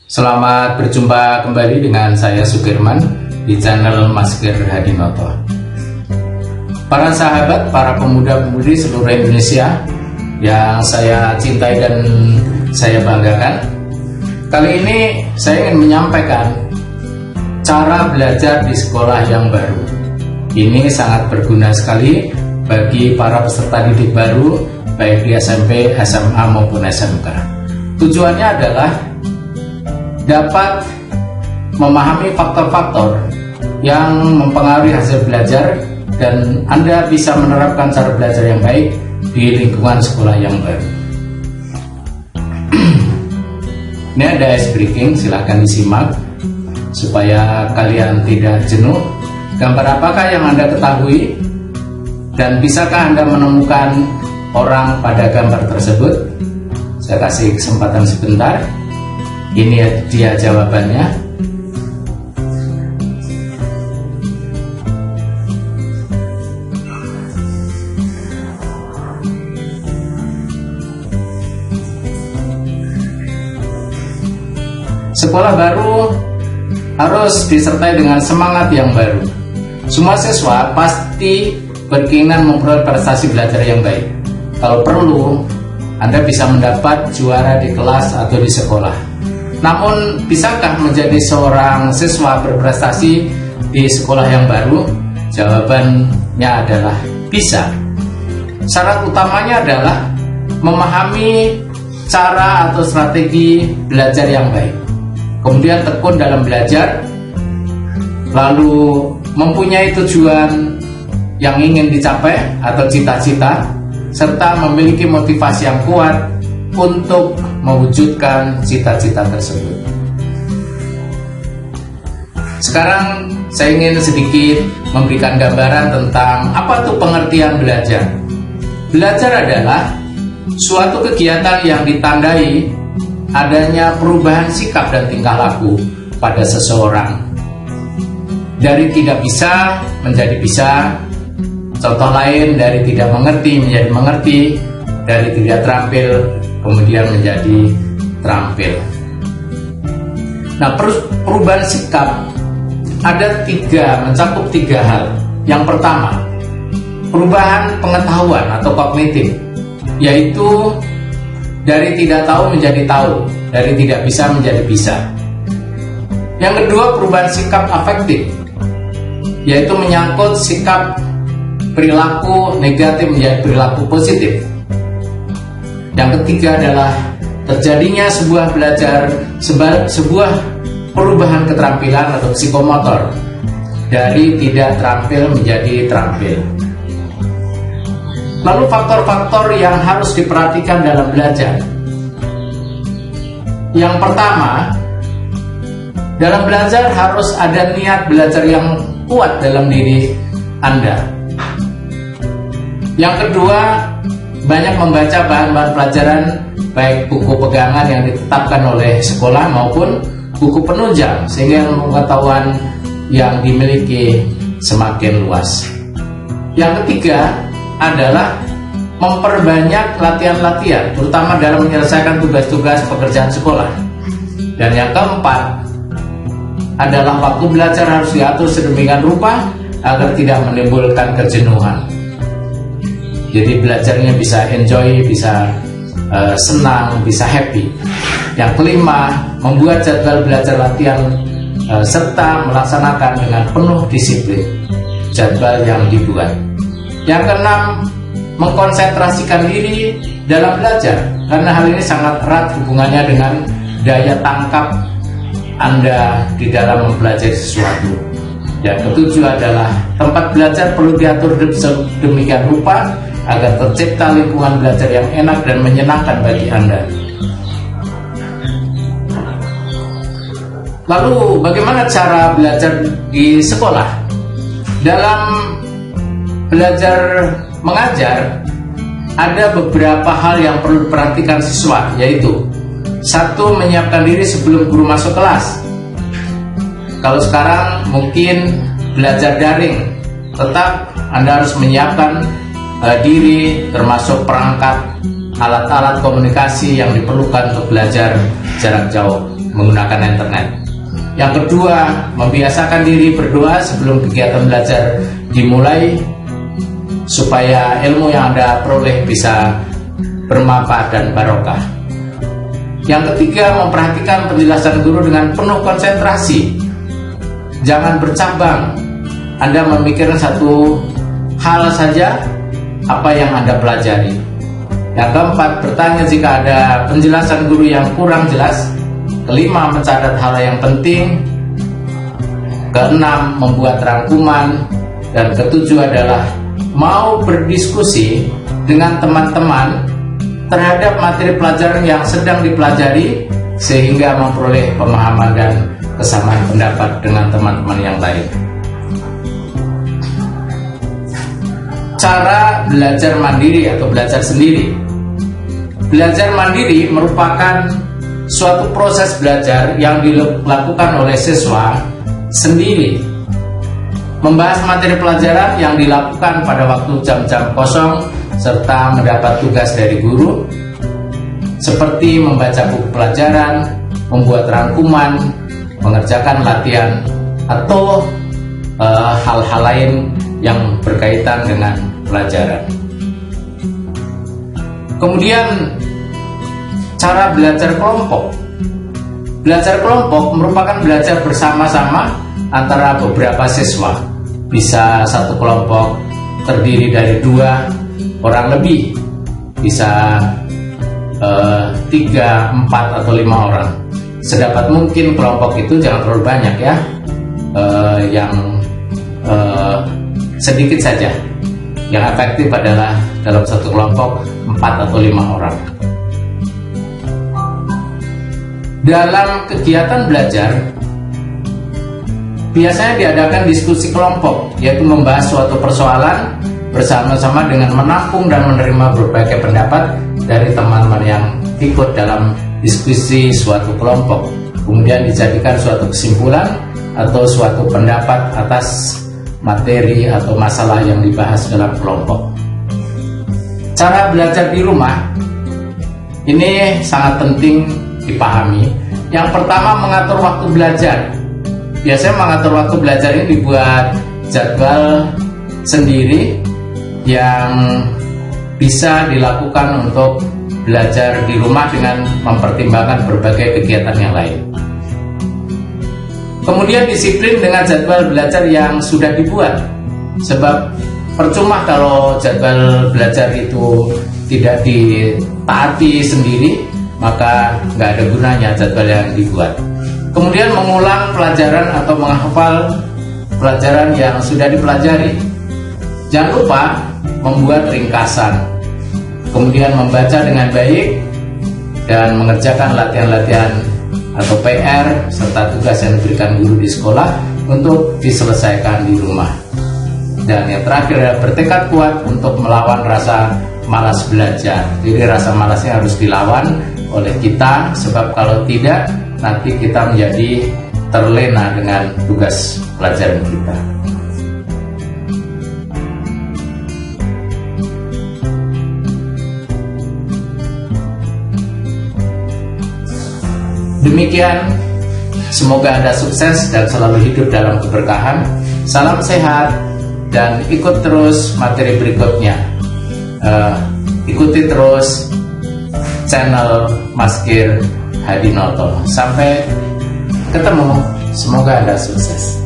Selamat berjumpa kembali dengan saya Sukirman di channel Maskir Hadinoto. Para sahabat, para pemuda-pemudi seluruh Indonesia yang saya cintai dan saya banggakan, kali ini saya ingin menyampaikan cara belajar di sekolah yang baru. Ini sangat berguna sekali bagi para peserta didik baru, baik di SMP, SMA maupun SMK. Tujuannya adalah dapat memahami faktor-faktor yang mempengaruhi hasil belajar dan Anda bisa menerapkan cara belajar yang baik di lingkungan sekolah yang baru. Ini ada ice breaking, silahkan disimak supaya kalian tidak jenuh. Gambar apakah yang Anda ketahui dan bisakah Anda menemukan orang pada gambar tersebut? Saya kasih kesempatan sebentar. Ini dia jawabannya. Sekolah baru harus disertai dengan semangat yang baru. Semua siswa pasti berkeinginan memperoleh prestasi belajar yang baik. Kalau perlu, Anda bisa mendapat juara di kelas atau di sekolah. Namun, bisakah menjadi seorang siswa berprestasi di sekolah yang baru? Jawabannya adalah bisa. Syarat utamanya adalah memahami cara atau strategi belajar yang baik, kemudian tekun dalam belajar, lalu mempunyai tujuan yang ingin dicapai atau cita-cita, serta memiliki motivasi yang kuat untuk mewujudkan cita-cita tersebut. Sekarang saya ingin sedikit memberikan gambaran tentang apa itu pengertian belajar. Belajar adalah suatu kegiatan yang ditandai adanya perubahan sikap dan tingkah laku pada seseorang. Dari tidak bisa menjadi bisa. Contoh lain, dari tidak mengerti menjadi mengerti, dari tidak terampil kemudian menjadi terampil. Nah, perubahan sikap ada mencakup tiga hal. Yang pertama, perubahan pengetahuan atau kognitif, yaitu dari tidak tahu menjadi tahu, dari tidak bisa menjadi bisa. Yang kedua, perubahan sikap afektif, yaitu menyangkut sikap perilaku negatif menjadi perilaku positif. Yang ketiga adalah terjadinya sebuah perubahan keterampilan atau psikomotor, dari tidak terampil menjadi terampil. Lalu faktor-faktor yang harus diperhatikan dalam belajar. Yang pertama, dalam belajar harus ada niat belajar yang kuat dalam diri Anda. Yang kedua, banyak membaca bahan-bahan pelajaran, baik buku pegangan yang ditetapkan oleh sekolah maupun buku penunjang, sehingga pengetahuan yang dimiliki semakin luas. Yang ketiga adalah memperbanyak latihan-latihan, terutama dalam menyelesaikan tugas-tugas pekerjaan sekolah. Dan yang keempat adalah waktu belajar harus diatur sedemikian rupa agar tidak menimbulkan kejenuhan. Jadi belajarnya bisa enjoy, bisa senang, bisa happy. Yang kelima, membuat jadwal belajar latihan serta melaksanakan dengan penuh disiplin jadwal yang dibuat. Yang keenam, mengkonsentrasikan diri dalam belajar, karena hal ini sangat erat hubungannya dengan daya tangkap Anda di dalam mempelajari sesuatu. Yang ketujuh adalah tempat belajar perlu diatur sedemikian rupa agar tercipta lingkungan belajar yang enak dan menyenangkan bagi Anda. Lalu bagaimana cara belajar di sekolah? Dalam belajar mengajar, ada beberapa hal yang perlu diperhatikan siswa, yaitu: satu, menyiapkan diri sebelum guru masuk kelas. Kalau sekarang mungkin belajar daring, tetap Anda harus menyiapkan diri, termasuk perangkat alat-alat komunikasi yang diperlukan untuk belajar jarak jauh. menggunakan internet. Yang kedua, membiasakan diri berdoa sebelum kegiatan belajar dimulai supaya ilmu yang Anda peroleh bisa bermanfaat dan barokah. Yang ketiga, memperhatikan penjelasan guru dengan penuh konsentrasi. Jangan bercabang. Anda memikirkan satu hal saja apa yang Anda pelajari. Yang keempat, bertanya jika ada penjelasan guru yang kurang jelas. Kelima, mencatat hal yang penting. Keenam, membuat rangkuman. Dan ketujuh adalah mau berdiskusi dengan teman-teman terhadap materi pelajaran yang sedang dipelajari sehingga memperoleh pemahaman dan kesamaan pendapat dengan teman-teman yang lain. Cara belajar mandiri atau belajar sendiri. Belajar mandiri merupakan suatu proses belajar yang dilakukan oleh siswa sendiri, membahas materi pelajaran yang dilakukan pada waktu jam-jam kosong serta mendapat tugas dari guru seperti membaca buku pelajaran, membuat rangkuman, mengerjakan latihan atau hal-hal lain yang berkaitan dengan pelajaran. Kemudian cara belajar kelompok. Belajar kelompok merupakan belajar bersama-sama antara beberapa siswa. Bisa satu kelompok terdiri dari 2 orang lebih, bisa 3, 4 atau 5 orang. Sedapat mungkin kelompok itu jangan terlalu banyak ya, yang sedikit saja. Yang efektif adalah dalam satu kelompok 4 atau 5 orang. Dalam kegiatan belajar biasanya diadakan diskusi kelompok, yaitu membahas suatu persoalan bersama-sama dengan menampung dan menerima berbagai pendapat dari teman-teman yang ikut dalam diskusi suatu kelompok, kemudian dijadikan suatu kesimpulan atau suatu pendapat atas materi atau masalah yang dibahas dalam kelompok. Cara belajar di rumah ini sangat penting dipahami. Yang pertama, mengatur waktu belajar. Biasanya mengatur waktu belajar ini dibuat jadwal sendiri yang bisa dilakukan untuk belajar di rumah dengan mempertimbangkan berbagai kegiatan yang lain. Kemudian disiplin dengan jadwal belajar yang sudah dibuat, sebab percuma kalau jadwal belajar itu tidak ditaati sendiri, maka nggak ada gunanya jadwal yang dibuat. Kemudian mengulang pelajaran atau menghafal pelajaran yang sudah dipelajari. Jangan lupa membuat ringkasan, kemudian membaca dengan baik dan mengerjakan latihan-latihan atau PR serta tugas yang diberikan guru di sekolah untuk diselesaikan di rumah. Dan yang terakhir adalah bertekad kuat untuk melawan rasa malas belajar. Jadi rasa malasnya harus dilawan oleh kita, sebab kalau tidak nanti kita menjadi terlena dengan tugas pelajaran kita. Demikian, semoga Anda sukses dan selalu hidup dalam keberkahan. Salam sehat dan ikut terus materi berikutnya. Ikuti terus channel Maskir Hadinoto. Sampai ketemu, semoga Anda sukses.